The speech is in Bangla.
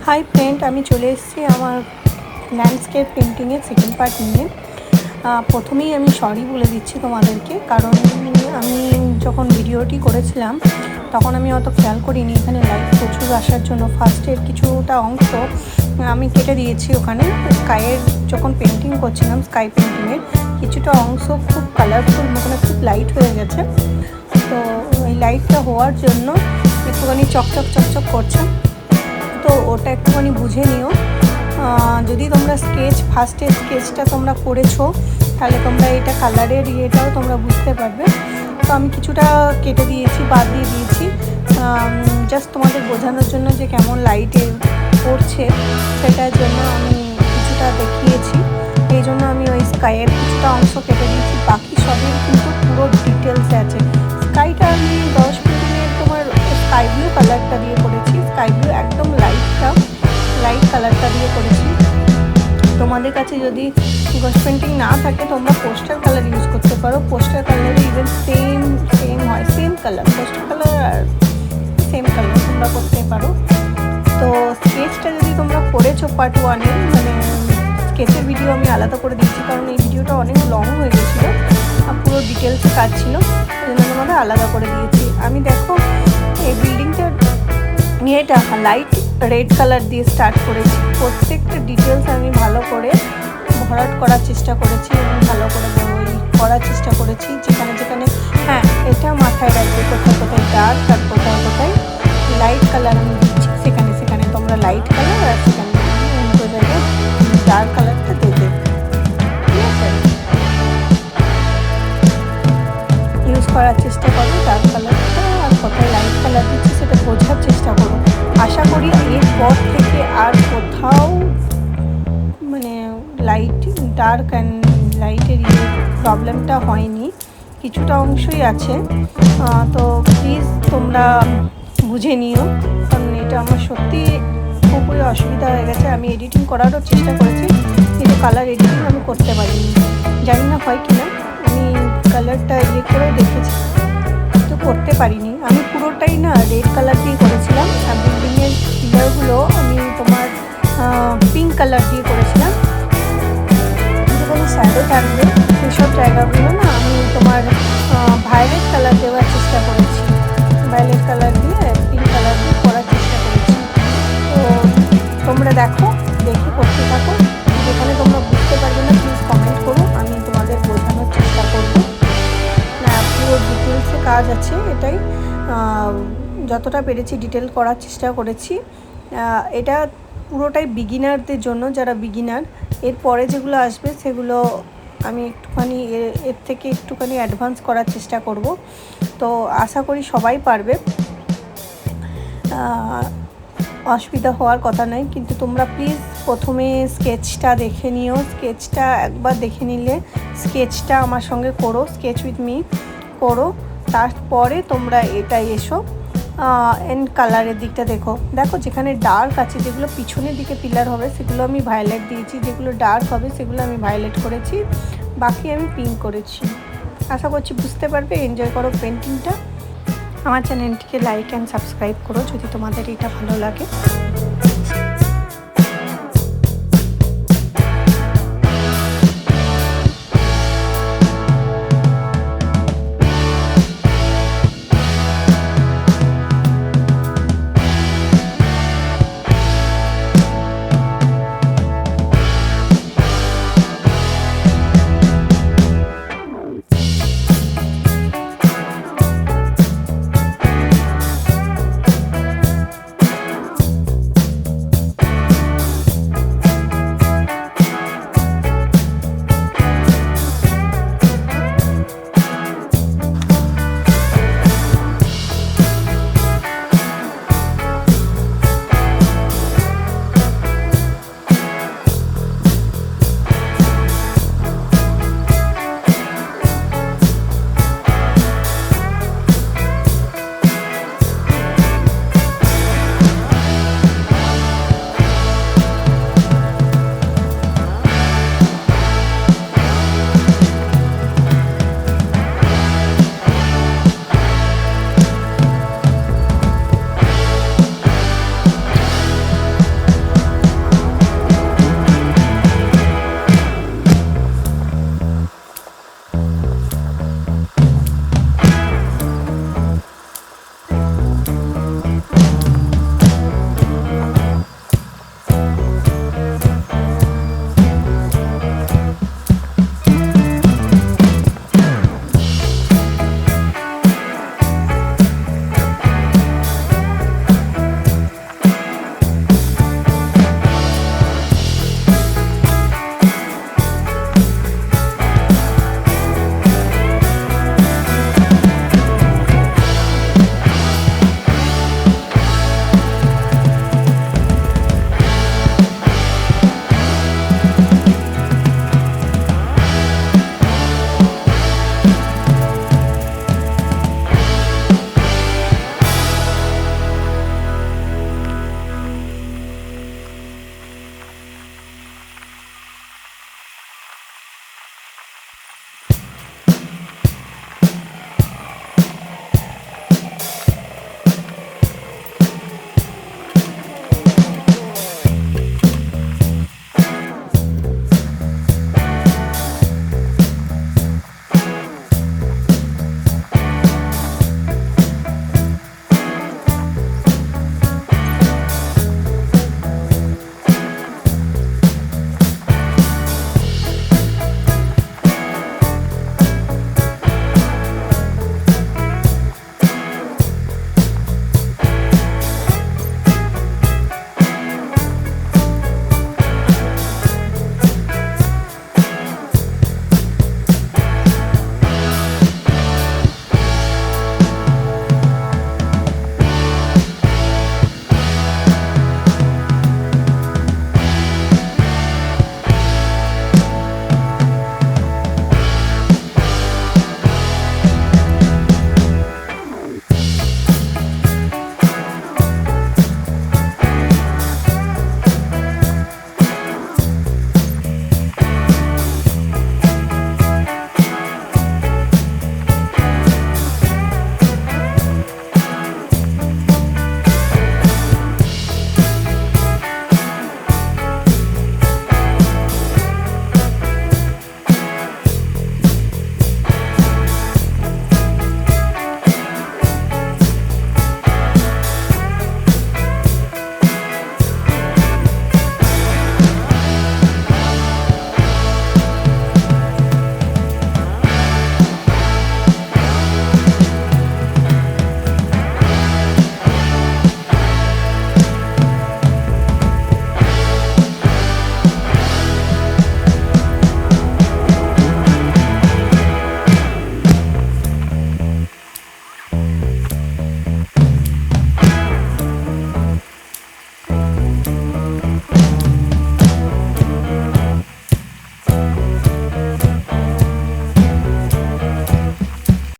হাই ফ্রেন্ড, আমি চলে এসেছি আমার ল্যান্ডস্কেপ পেন্টিংয়ের সেকেন্ড পার্ট নিয়ে। প্রথমেই আমি সরি বলে দিচ্ছি তোমাদেরকে, কারণ আমি যখন ভিডিওটি করেছিলাম তখন আমি অত খেয়াল করিনি এখানে লাইট প্রচুর আসার জন্য ফার্স্টের কিছুটা অংশ আমি কেটে দিয়েছি। ওখানে স্কাইয়ের যখন পেন্টিং করছিলাম, স্কাই পেন্টিংয়ের কিছুটা অংশ খুব কালারফুল, ওখানে খুব লাইট হয়ে গেছে। তো ওই লাইটটা হওয়ার জন্য একটুখানি চকচক চকচক করছে, তো ওটা একটুখানি বুঝে নিও। যদি তোমরা ফার্স্টের স্কেচটা তোমরা করেছো তাহলে তোমরা এটা কালারের ইয়েটাও তোমরা বুঝতে পারবে। তো আমি কিছুটা কেটে দিয়েছি, বাদ দিয়ে দিয়েছি, জাস্ট তোমাদের বোঝানোর জন্য যে কেমন লাইটে পড়ছে সেটার জন্য আমি কিছুটা দেখিয়েছি। এই জন্য আমি ওই স্কাইয়ের কিছুটা অংশ কেটে দিয়েছি, বাকি সবই কিন্তু পুরো ডিটেলসে আছে। স্কাইটা আমি 10 মিনিটের তোমার স্কাই ব্লু কালারটা দিয়ে করেছি, স্কাই ব্লু একদম লাইট কালারটা দিয়ে করেছি। তোমাদের কাছে যদি গস পেন্টিং না থাকে তোমরা পোস্টার কালার ইউজ করতে পারো। পোস্টার কালারে ইভেন সেম হয়, সেম কালার, পোস্টার কালার আর সেম কালার তোমরা করতে পারো। তো স্কেচটা যদি তোমরা করেছো পার্ট 1-এ, মানে স্কেচের ভিডিও আমি আলাদা করে দিয়েছি, কারণ এই ভিডিওটা অনেক লং হয়ে গেছিলো আর পুরো ডিটেলসে কাজ ছিল, সেই জন্য তোমাদের আলাদা করে দিয়েছি। আমি দেখো এই বিল্ডিংটার এটা লাইট রেড কালার দিয়ে স্টার্ট করেছি। প্রত্যেকটা ডিটেলস আমি ভালো করে ভরাট করার চেষ্টা করেছি এবং ভালো করে করার চেষ্টা করেছি। যেখানে হ্যাঁ, এটা মাথায় রাখবে কোথায় কোথায় ডার্ক আর কোথায় লাইট কালার আমি দিচ্ছি, সেখানে তোমরা লাইট কালার আর সেখানে উল্টো জায়গায় ডার্ক কালারটা দেবে, ঠিক আছে? ইউজ করার চেষ্টা করো ডার্ক কালারটা, আর কোথায় লাইট কালার দিচ্ছি সেটা বোঝার চেষ্টা করো। আশা করি এরপর থেকে আর কোথাও মানে ডার্ক অ্যান্ড লাইটের প্রবলেমটা হয়নি, কিছুটা অংশই আছে। তো প্লিজ তোমরা বুঝে নিও, কারণ এটা আমার সত্যি খুবই অসুবিধা হয়ে গেছে। আমি এডিটিং করারও চেষ্টা করেছি, কিন্তু কালার এডিটিং আমি করতে পারিনি, জানি না হয় কি না। আমি কালারটা করেও দেখেছি, তো করতে পারিনি। আমি পুরোটাই না রেড কালার দিয়ে করেছিলাম, আর বিল্ডিংয়ের পিলারগুলো আমি তোমার পিঙ্ক কালার দিয়ে করেছিলাম। যেখানে শ্যাডো থাকবে সেসব জায়গাগুলো না আমি তোমার ভায়োলেট কালার দেওয়ার চেষ্টা করেছি, ভায়োলেট কালার দিয়ে পিঙ্ক কালার দিয়ে করার চেষ্টা করেছি। তো তোমরা দেখে করতে থাকো, যেখানে তোমরা বুঝতে পারবে না প্লিজ কমেন্ট করো, আমি তোমাদের বোঝানোর চেষ্টা করবো। পুরো ডিটেলসে কাজ আছে, এটাই যতটা পেরেছি ডিটেল করার চেষ্টা করেছি। এটা পুরোটাই বিগিনারদের জন্য, যারা বিগিনার। এরপরে যেগুলো আসবে সেগুলো আমি একটুখানি এর থেকে একটুখানি অ্যাডভান্স করার চেষ্টা করব। তো আশা করি সবাই পারবে, অসুবিধা হওয়ার কথা নয়। কিন্তু তোমরা প্লিজ প্রথমে স্কেচটা দেখে নিও, স্কেচটা একবার দেখে নিলে স্কেচটা আমার সঙ্গে করো, স্কেচ উইথ মি করো, তারপরে তোমরা এটাই এসো এন্ড কালারের দিকটা দেখো। যেখানে ডার্ক আছে, যেগুলো পিছনের দিকে পিলার হবে সেগুলো আমি ভায়োলেট দিয়েছি, যেগুলো ডার্ক হবে সেগুলো আমি ভায়োলেট করেছি, বাকি আমি পিঙ্ক করেছি। আশা করছি বুঝতে পারবে। এনজয় করো পেন্টিংটা। আমার চ্যানেলটিকে লাইক অ্যান্ড সাবস্ক্রাইব করো যদি তোমাদের এটা ভালো লাগে।